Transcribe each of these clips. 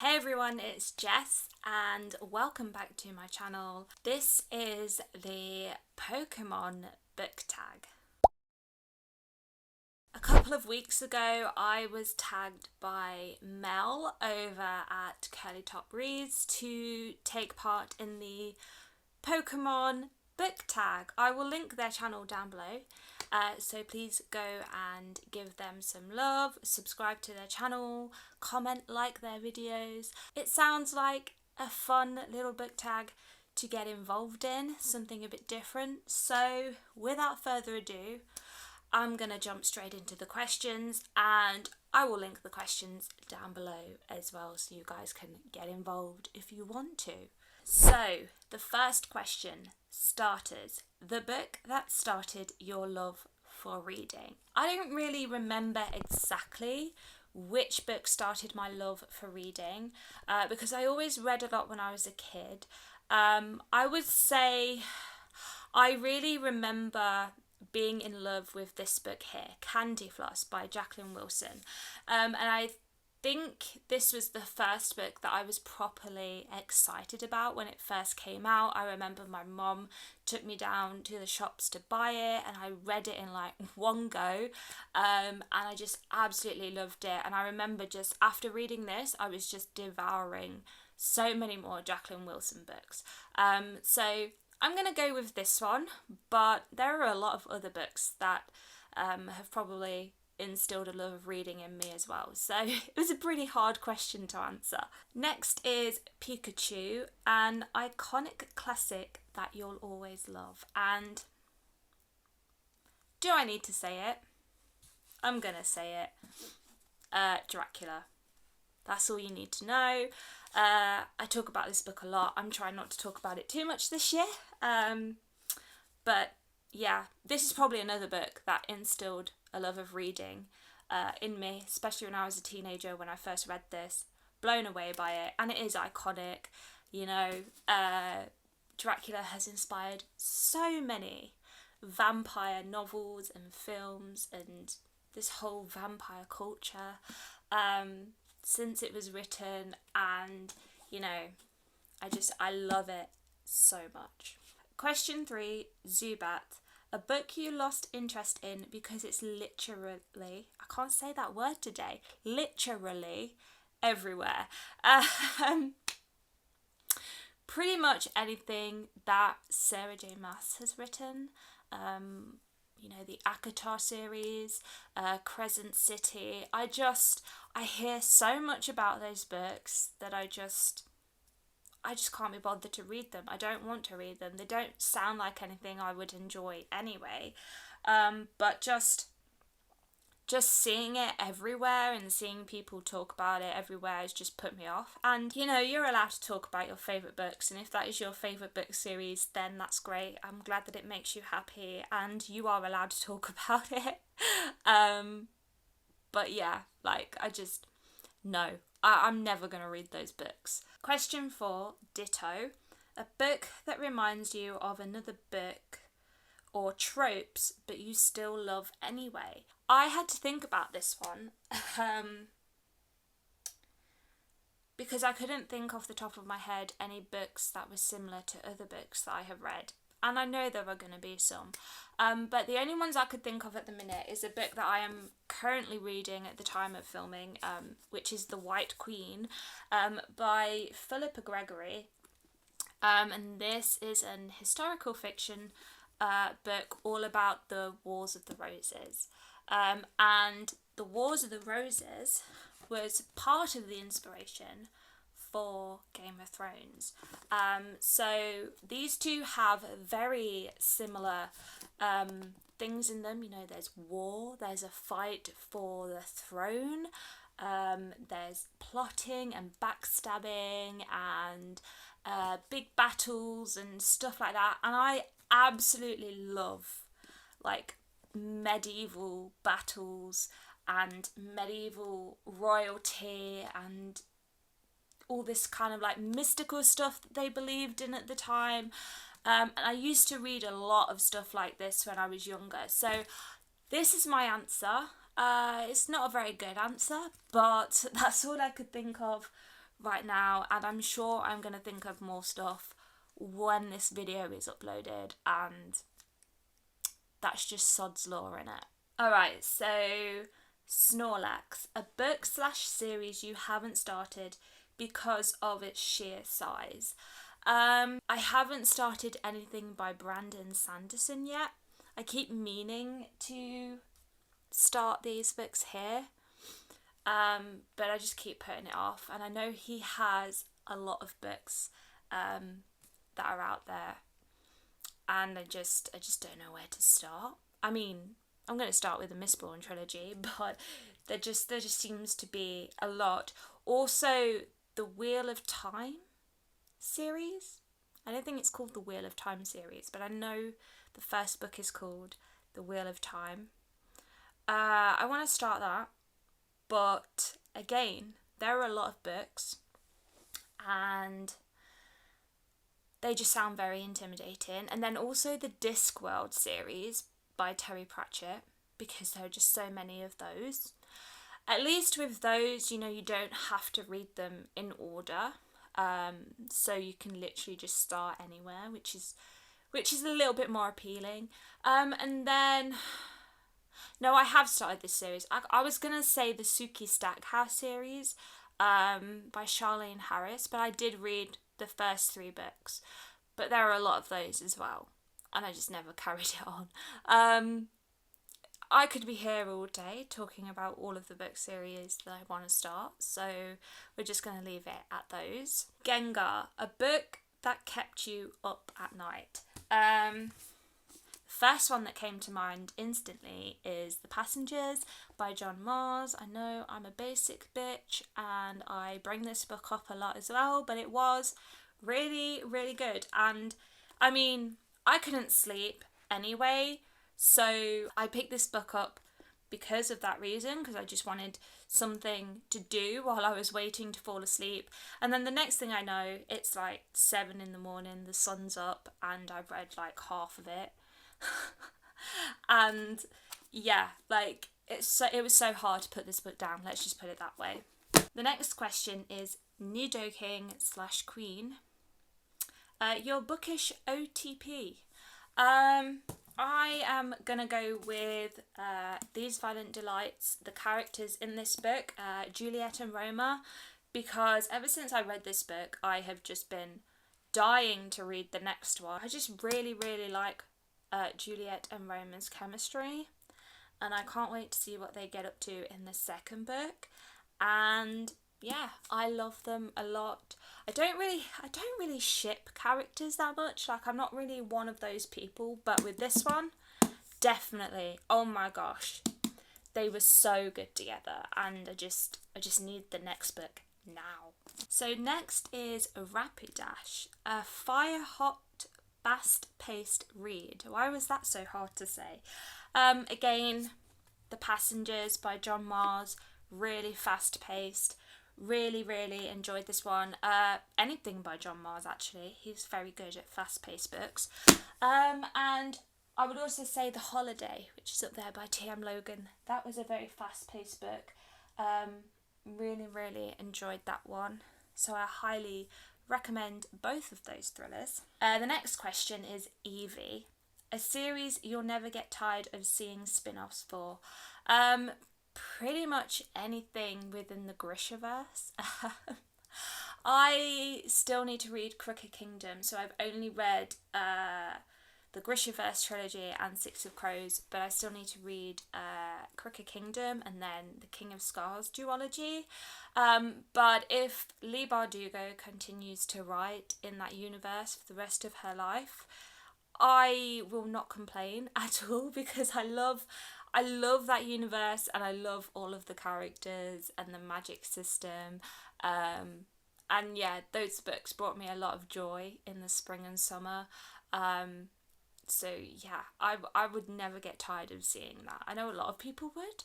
Hey everyone, it's Jess and welcome back to my channel. This is the Pokemon book tag. A couple of weeks ago I was tagged by Mel over at Curly Top Reads to take part in the Pokemon book tag. I will link their channel down below. So please go and give them some love, subscribe to their channel, comment, like their videos. It sounds like a fun little book tag to get involved in, something a bit different. So without further ado, I'm going to jump straight into the questions, and I will link the questions down below as well so you guys can get involved if you want to. So, the first question, starters. The book that started your love for reading. I don't really remember exactly which book started my love for reading because I always read a lot when I was a kid. I would say I really remember being in love with this book here, Candy Floss by Jacqueline Wilson. And I think this was the first book that I was properly excited about when it first came out. I remember my mom took me down to the shops to buy it and I read it in like one go, and I just absolutely loved it. And I remember just after reading this I was just devouring so many more Jacqueline Wilson books. So I'm going to go with this one, but there are a lot of other books that have probably instilled a love of reading in me as well. So it was a pretty hard question to answer. Next is Pikachu, an iconic classic that you'll always love. And do I need to say it? I'm going to say it. Dracula. That's all you need to know. I talk about this book a lot. I'm trying not to talk about it too much this year. But yeah, this is probably another book that instilled a love of reading in me, especially when I was a teenager when I first read this. Blown away by it, and it is iconic. You know, Dracula has inspired so many vampire novels and films and this whole vampire culture since it was written, and you know, I love it so much. Question 3, Zubat. A book you lost interest in because it's literally, I can't say that word today, literally everywhere. Pretty much anything that Sarah J Maas has written. You know, the ACOTAR series, Crescent City. I hear so much about those books that I just can't be bothered to read them. I don't want to read them. They don't sound like anything I would enjoy anyway. But just seeing it everywhere and seeing people talk about it everywhere has just put me off. And you know, you're allowed to talk about your favourite books, and if that is your favourite book series, then that's great. I'm glad that it makes you happy and you are allowed to talk about it. But yeah, like no, I'm never going to read those books. Question 4, Ditto. A book that reminds you of another book or tropes but you still love anyway. I had to think about this one because I couldn't think off the top of my head any books that were similar to other books that I have read. And I know there are going to be some. But the only ones I could think of at the minute is a book that I am currently reading at the time of filming, which is The White Queen by Philippa Gregory. And this is an historical fiction book all about the Wars of the Roses. And the Wars of the Roses was part of the inspiration for Game of Thrones. So these two have very similar things in them. You know, there's war, there's a fight for the throne, there's plotting and backstabbing and big battles and stuff like that. And I absolutely love like medieval battles and medieval royalty and all this kind of like mystical stuff that they believed in at the time. And I used to read a lot of stuff like this when I was younger. So this is my answer. It's not a very good answer, but that's all I could think of right now, and I'm sure I'm going to think of more stuff when this video is uploaded, and that's just sod's law in it. Alright, so Snorlax, a book / series you haven't started because of its sheer size. I haven't started anything by Brandon Sanderson yet. I keep meaning to start these books here, but I just keep putting it off, and I know he has a lot of books that are out there, and I just don't know where to start. I mean, I'm going to start with the Mistborn trilogy, but there just seems to be a lot. Also, the Wheel of Time series. I don't think it's called the Wheel of Time series, but I know the first book is called The Wheel of Time. I want to start that, but again, there are a lot of books, and they just sound very intimidating. And then also the Discworld series by Terry Pratchett, because there are just so many of those. At least with those, you know, you don't have to read them in order, so you can literally just start anywhere, which is a little bit more appealing. And then, no, I have started this series. I was gonna say the Suki Stackhouse series, by Charlene Harris, but I did read the first 3 books, but there are a lot of those as well, and I just never carried it on. I could be here all day talking about all of the book series that I want to start, so we're just going to leave it at those. Gengar, a book that kept you up at night. First one that came to mind instantly is The Passengers by John Mars. I know I'm a basic bitch and I bring this book up a lot as well, but it was really, really good. And I mean, I couldn't sleep anyway, so I picked this book up because of that reason, because I just wanted something to do while I was waiting to fall asleep. And then the next thing I know, it's like 7 in the morning, the sun's up, and I've read like half of it. And yeah, like it was so hard to put this book down, let's just put it that way. The next question is Nidoking / Queen. Your bookish OTP. I am gonna go with These Violent Delights, the characters in this book, Juliet and Roma, because ever since I read this book, I have just been dying to read the next one. I just really, really like Juliet and Roma's chemistry, and I can't wait to see what they get up to in the second book. And yeah, I love them a lot. I don't really ship characters that much. Like, I'm not really one of those people, but with this one, definitely. Oh my gosh, they were so good together, and I just need the next book now. So next is Rapidash, a fire-hot, fast-paced read. Why was that so hard to say? Again, The Passengers by John Mars, really fast-paced. Really, really enjoyed this one. Anything by John Mars, actually. He's very good at fast-paced books. And I would also say The Holiday, which is up there by T.M. Logan. That was a very fast-paced book. Really, really enjoyed that one. So I highly recommend both of those thrillers. The next question is Eevee, a series you'll never get tired of seeing spin-offs for. Pretty much anything within the Grishaverse. I still need to read Crooked Kingdom, so I've only read the Grishaverse trilogy and Six of Crows, but I still need to read Crooked Kingdom and then the King of Scars duology. But if Leigh Bardugo continues to write in that universe for the rest of her life, I will not complain at all, because I love that universe, and I love all of the characters and the magic system. And yeah, those books brought me a lot of joy in the spring and summer. So yeah, I would never get tired of seeing that. I know a lot of people would,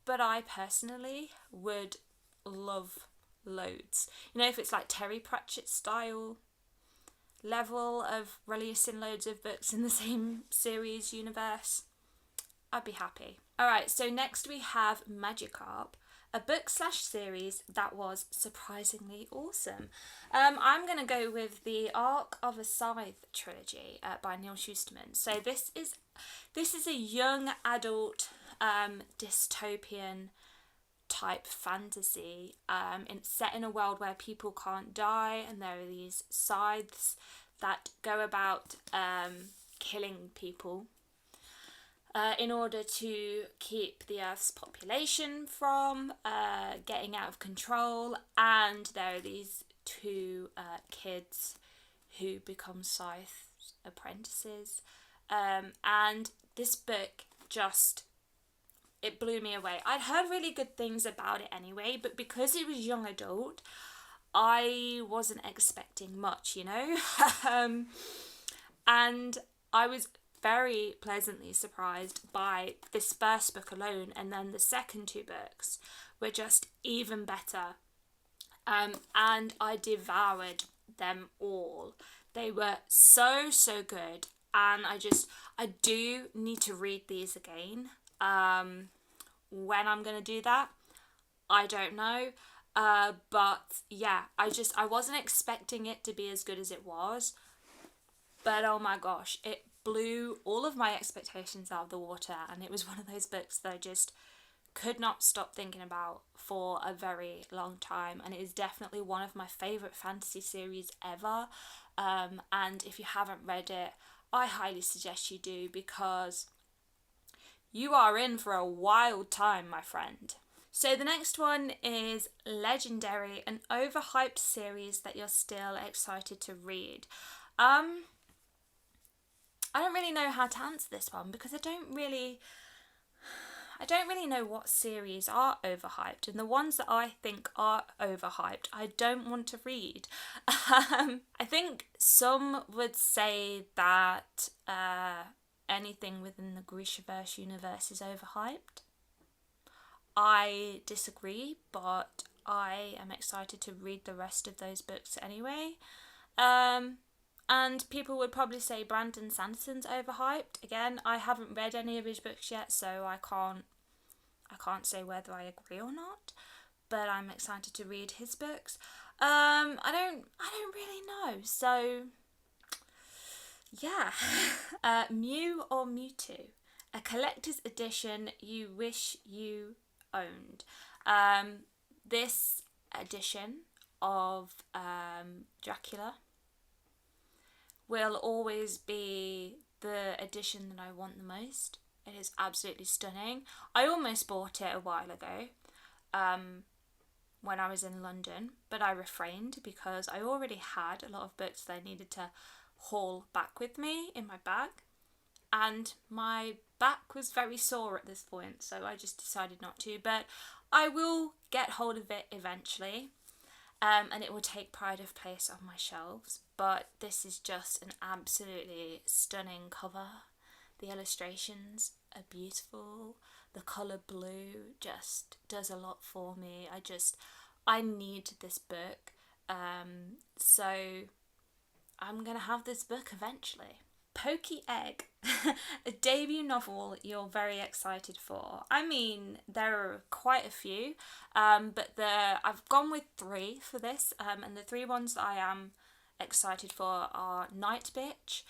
but I personally would love loads. You know, if it's like Terry Pratchett style level of releasing loads of books in the same series universe, I'd be happy. Alright, so next we have Magikarp, a book slash series that was surprisingly awesome. I'm going to go with the Arc of a Scythe trilogy by Neil Shusterman. So this is a young adult dystopian type fantasy. It's set in a world where people can't die, and there are these scythes that go about killing people in order to keep the Earth's population from getting out of control. And there are these two kids who become scythe apprentices. And this book it blew me away. I'd heard really good things about it anyway, but because it was young adult, I wasn't expecting much, you know? And I was very pleasantly surprised by this first book alone, and then the second two books were just even better. And I devoured them all. They were so good, and I do need to read these again. When I'm gonna do that, I don't know. But yeah, I wasn't expecting it to be as good as it was. But oh my gosh, it blew all of my expectations out of the water, and it was one of those books that I just could not stop thinking about for a very long time, and it is definitely one of my favourite fantasy series ever. And if you haven't read it, I highly suggest you do, because you are in for a wild time, my friend. So the next one is Legendary, an overhyped series that you're still excited to read. I don't really know how to answer this one, because I don't really know what series are overhyped, and the ones that I think are overhyped I don't want to read. I think some would say that anything within the Grishaverse universe is overhyped. I disagree, but I am excited to read the rest of those books anyway. And people would probably say Brandon Sanderson's overhyped. Again, I haven't read any of his books yet, so I can't say whether I agree or not. But I'm excited to read his books. I don't really know. So yeah, Mew or Mewtwo, a collector's edition you wish you owned. This edition of Dracula will always be the edition that I want the most. It is absolutely stunning. I almost bought it a while ago when I was in London, but I refrained because I already had a lot of books that I needed to haul back with me in my bag, and my back was very sore at this point, so I just decided not to. But I will get hold of it eventually. And it will take pride of place on my shelves. But this is just an absolutely stunning cover. The illustrations are beautiful. The colour blue just does a lot for me. I need this book. So I'm going to have this book eventually. Pokey Egg, a debut novel you're very excited for. I mean, there are quite a few, but I've gone with 3 for this, and the 3 ones that I am excited for are Night Bitch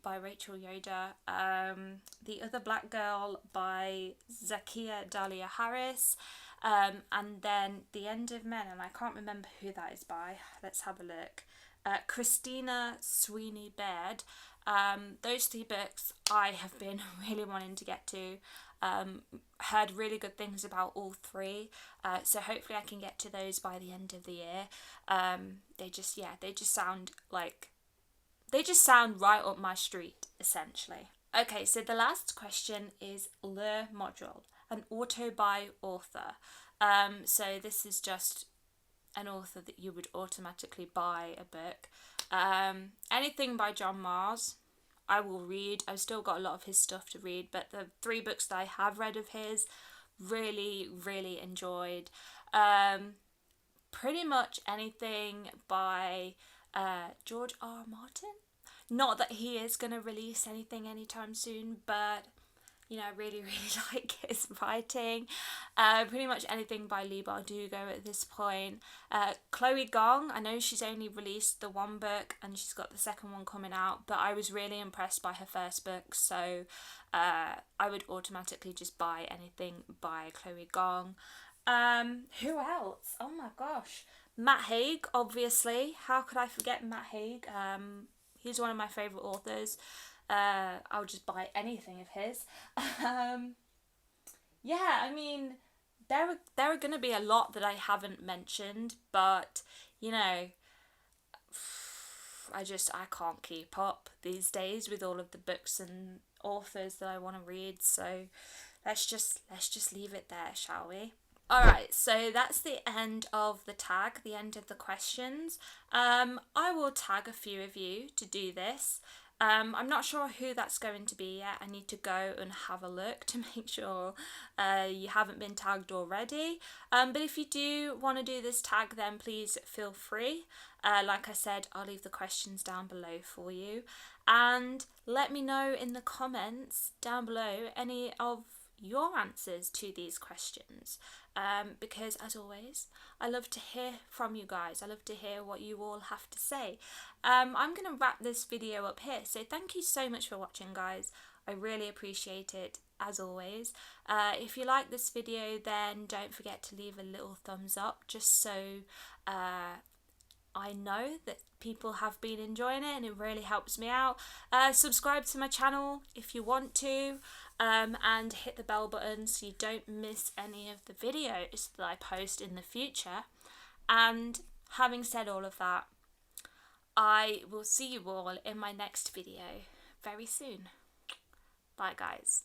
by Rachel Yoder, The Other Black Girl by Zakiya Dahlia Harris, and then The End of Men, and I can't remember who that is by. Let's have a look. Christina Sweeney Baird. Those 3 books I have been really wanting to get to. Heard really good things about all 3, so hopefully I can get to those by the end of the year. They just sound right up my street, essentially. Okay, so the last question is Le Module, an auto by author. So this is just an author that you would automatically buy a book. Anything by John Mars, I will read. I've still got a lot of his stuff to read, but the 3 books that I have read of his, really enjoyed. Pretty much anything by George R. Martin. Not that he is going to release anything anytime soon, but You know, I really, really like his writing. Pretty much anything by Lee Bardugo at this point. Chloe Gong, I know she's only released the one book and she's got the second one coming out, but I was really impressed by her first book, so I would automatically just buy anything by Chloe Gong. Who else? Oh my gosh. Matt Haig, obviously. How could I forget Matt Haig? He's one of my favourite authors. I'll just buy anything of his. Yeah, I mean, there are going to be a lot that I haven't mentioned, but, you know, I can't keep up these days with all of the books and authors that I want to read, so let's just leave it there, shall we? Alright, so that's the end of the tag, the end of the questions. I will tag a few of you to do this. I'm not sure who that's going to be yet. I need to go and have a look to make sure you haven't been tagged already. But if you do want to do this tag, then please feel free. Like I said, I'll leave the questions down below for you. And let me know in the comments down below any of your answers to these questions, because as always I love to hear from you guys. I love to hear what you all have to say. I'm going to wrap this video up here, so thank you so much for watching, guys. I really appreciate it, as always. If you like this video, then don't forget to leave a little thumbs up, just so I know that people have been enjoying it and it really helps me out. Subscribe to my channel if you want to, and hit the bell button so you don't miss any of the videos that I post in the future. And having said all of that, I will see you all in my next video very soon. Bye, guys.